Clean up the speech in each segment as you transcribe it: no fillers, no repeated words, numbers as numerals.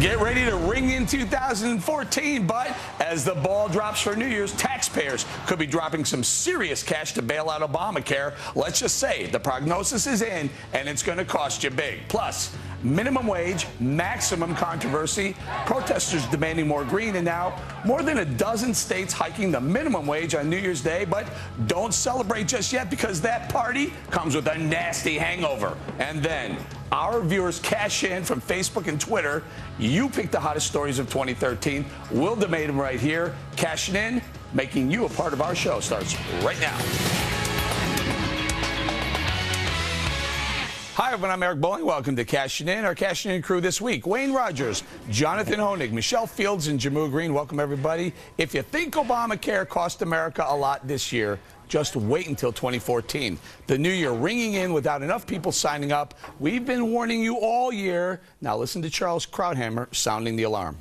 Get ready to ring in 2014, but as the ball drops for New Year's, taxpayers could be dropping some serious cash to bail out Obamacare. Let's just say the prognosis is in, and it's going to cost you big. Plus, minimum wage, maximum controversy, protesters demanding more green, and now more than a dozen states hiking the minimum wage on New Year's Day. But don't celebrate just yet, because that party comes with a nasty hangover. And then our viewers cash in from Facebook and Twitter. You pick the hottest stories of 2013. We'll debate them right here. Cashing in, making you a part of our show, starts right now. Hi, everyone. I'm Eric Bowling. Welcome to Cashing In. Our Cashing In crew this week: Wayne Rogers, Jonathan Honig, Michelle Fields, and Jamu Green. Welcome, everybody. If you think Obamacare cost America a lot this year, just wait until 2014. The new year ringing in without enough people signing up. We've been warning you all year. Now listen to Charles Krauthammer sounding the alarm.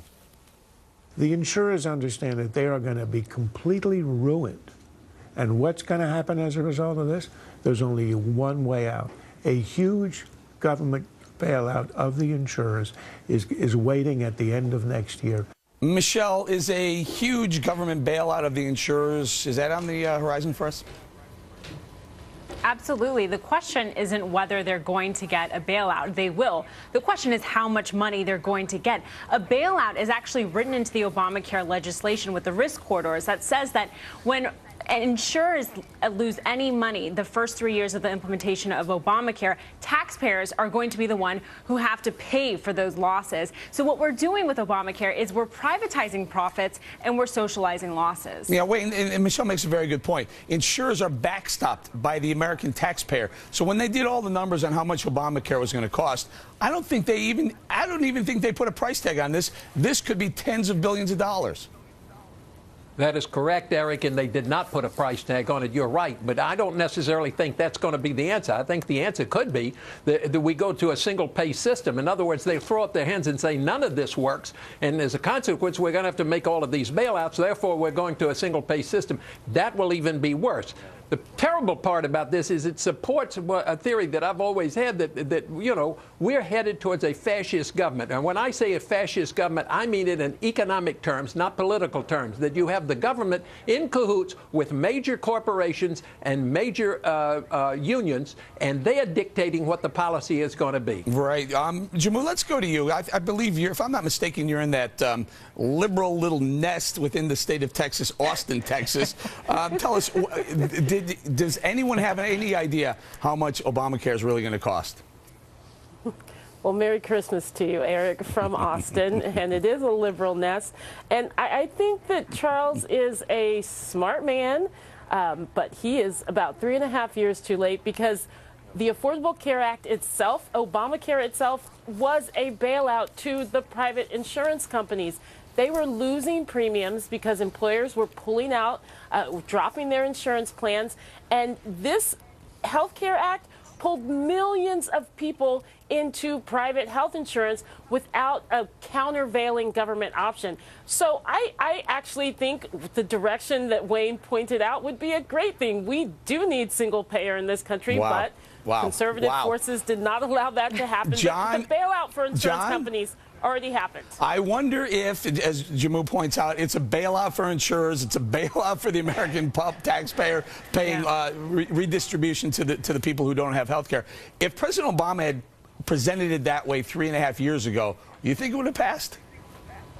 The insurers understand that they are going to be completely ruined. And what's going to happen as a result of this? There's only one way out. A huge government bailout of the insurers is waiting at the end of next year. Michelle, is a huge government bailout of the insurers, is that on the horizon for us? Absolutely. The question isn't whether they're going to get a bailout. They will. The question is how much money they're going to get. A bailout is actually written into the Obamacare legislation with the risk corridors that says that when insurers lose any money the first 3 years of the implementation of Obamacare, taxpayers are going to be the one who have to pay for those losses. So what we're doing with Obamacare is we're privatizing profits and we're socializing losses. Yeah, wait, and Michelle makes a very good point. Insurers are backstopped by the American taxpayer. So when they did all the numbers on how much Obamacare was going to cost, I don't even think they put a price tag on this. This could be tens of billions of dollars. That is correct, Eric, and they did not put a price tag on it. You're right, but I don't necessarily think that's going to be the answer. I think the answer could be that we go to a single-pay system. In other words, they throw up their hands and say none of this works, and as a consequence, we're going to have to make all of these bailouts. Therefore, we're going to a single-pay system. That will even be worse. The terrible part about this is it supports a theory that I've always had that you know, we're headed towards a fascist government. And when I say a fascist government, I mean it in economic terms, not political terms, that you have the government in cahoots with major corporations and major unions, and they are dictating what the policy is going to be. Right. Jamu, let's go to you. I believe you're, if I'm not mistaken, you're in that liberal little nest within the state of Texas, Austin, Texas. Tell us, does anyone have any idea how much Obamacare is really going to cost? Well, Merry Christmas to you, Eric, from Austin, and it is a liberal nest. And I think that Charles is a smart man, but he is about 3.5 years too late, because the Affordable Care Act itself, Obamacare itself, was a bailout to the private insurance companies. They were losing premiums because employers were pulling out, dropping their insurance plans, and this Health Care Act pulled millions of people into private health insurance without a countervailing government option. So I actually think the direction that Wayne pointed out would be a great thing. We do need single payer in this country, but conservative forces did not allow that to happen. John, the bailout for insurance companies already happened. I wonder if, as Jamu points out, it's a bailout for insurers, it's a bailout for the American taxpayer, paying redistribution to the people who don't have health care. If President Obama had presented it that way 3.5 years ago, you think it would have passed?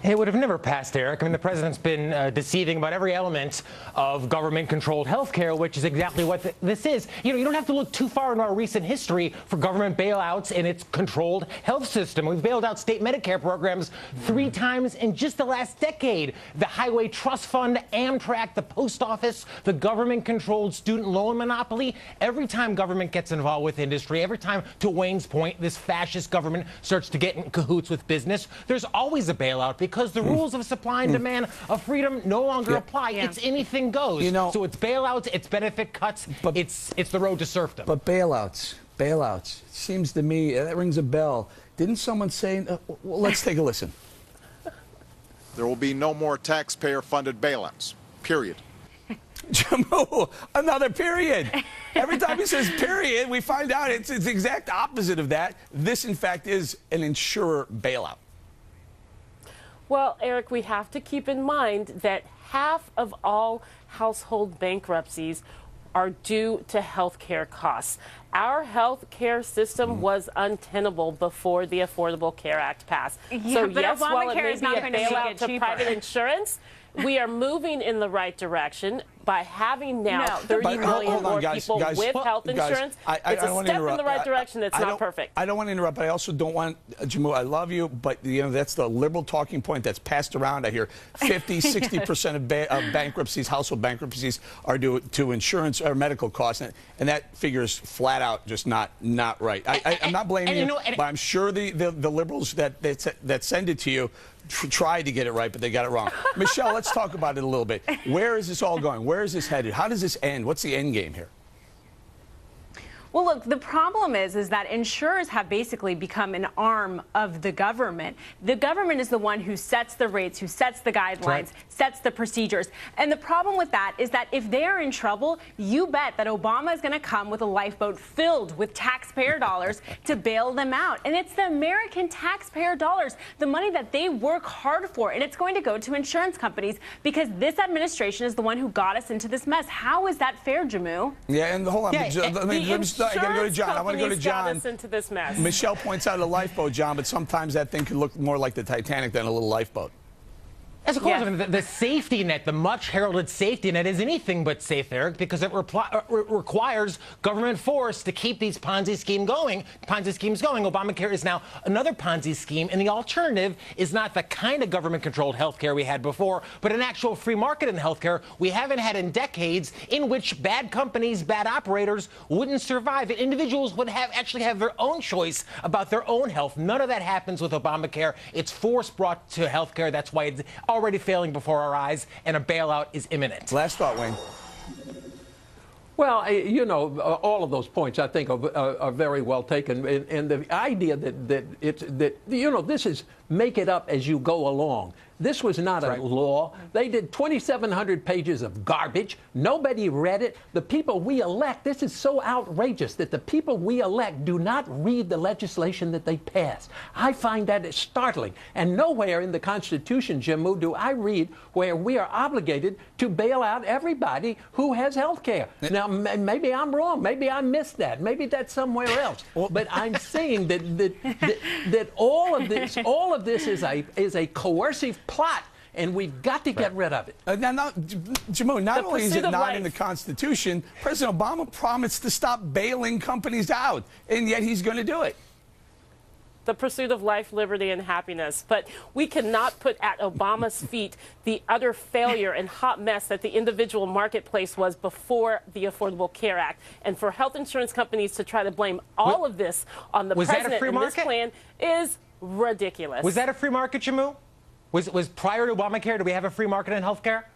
It would have never passed, Eric. I mean, the president's been deceiving about every element of government-controlled health care, which is exactly what this is. You know, you don't have to look too far into our recent history for government bailouts in its controlled health system. We've bailed out state Medicare programs 3 times in just the last decade. The Highway Trust Fund, Amtrak, the post office, the government-controlled student loan monopoly. Every time government gets involved with industry, every time, to Wayne's point, this fascist government starts to get in cahoots with business, there's always a bailout, because the rules of supply and demand of freedom no longer apply. It's anything goes. You know, so it's bailouts, it's benefit cuts, but it's the road to serfdom. But bailouts, it seems to me, that rings a bell. Didn't someone say, well, let's take a listen. There will be no more taxpayer-funded bailouts, period. Jamu, another period. Every time he says period, we find out it's the exact opposite of that. This, in fact, is an insurer bailout. Well, Eric, we have to keep in mind that half of all household bankruptcies are due to health care costs. Our health care system was untenable before the Affordable Care Act passed. Yeah, So but yes, while it Obamacare may is be not a going to make bailout it to cheaper. private insurance, we are moving in the right direction by having now 30 million more people with health insurance. It's a step in the right direction. It's not perfect. I don't want to interrupt, but I also don't want, Jamu, I love you, but that's the liberal talking point that's passed around. I hear 50, 60% of bankruptcies, household bankruptcies, are due to insurance or medical costs, and that figure is flat out just not right. I'm not blaming you, but I'm sure the liberals that send it to you tried to get it right, but they got it wrong. Michelle, let's talk about it a little bit. Where is this all going? Where is this headed? How does this end? What's the end game here? Well, look, the problem is that insurers have basically become an arm of the government. The government is the one who sets the rates, who sets the guidelines, sets the procedures. And the problem with that is that if they're in trouble, you bet that Obama is going to come with a lifeboat filled with taxpayer dollars to bail them out. And it's the American taxpayer dollars, the money that they work hard for, and it's going to go to insurance companies because this administration is the one who got us into this mess. How is that fair, Jamu? Yeah, and hold on. I got to go to John. I want to go to John. Got us into this mess. Michelle points out a lifeboat, John, but sometimes that thing can look more like the Titanic than a little lifeboat. Yes, of course. I mean, the safety net, the much heralded safety net, is anything but safe, Eric, because it requires government force to keep these Ponzi schemes going. Obamacare is now another Ponzi scheme, and the alternative is not the kind of government-controlled health care we had before, but an actual free market in health care we haven't had in decades, in which bad companies, bad operators wouldn't survive. And individuals would actually have their own choice about their own health. None of that happens with Obamacare. It's force brought to health care. That's why it's already failing before our eyes, and a bailout is imminent. Last thought, Wayne. Well, all of those points I think are very well taken, and the idea that this is make it up as you go along. This was not a law. They did 2,700 pages of garbage. Nobody read it. The people we elect, this is so outrageous that the people we elect do not read the legislation that they pass. I find that startling. And nowhere in the Constitution, Jamu, do I read where we are obligated to bail out everybody who has health care. Now, maybe I'm wrong. Maybe I missed that. Maybe that's somewhere else. But I'm saying that all of this is a coercive plot, and we've got to get rid of it. Jamu, not only is it not in the Constitution, President Obama promised to stop bailing companies out, and yet he's going to do it. The pursuit of life, liberty, and happiness. But we cannot put at Obama's feet the utter failure and hot mess that the individual marketplace was before the Affordable Care Act. And for health insurance companies to try to blame all of this on the president and this plan is ridiculous. Was that a free market, Jamu? Was prior to Obamacare, did we have a free market in health care?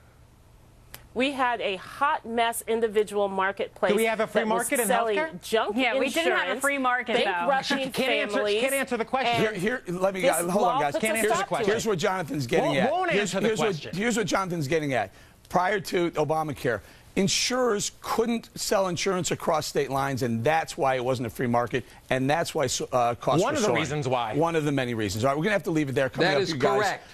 We had a hot mess individual marketplace. Do we have a free market in healthcare? Junk we didn't have a free market, bankrupting families. Can't answer the question. Let me hold on, guys. Can't answer the question. Here's what Jonathan's getting at. Won't answer the question. Here's what Jonathan's getting at. Prior to Obamacare, insurers couldn't sell insurance across state lines, and that's why it wasn't a free market, and that's why costs were soaring. One of the reasons why. One of the many reasons. All right, we're going to have to leave it there. That is correct.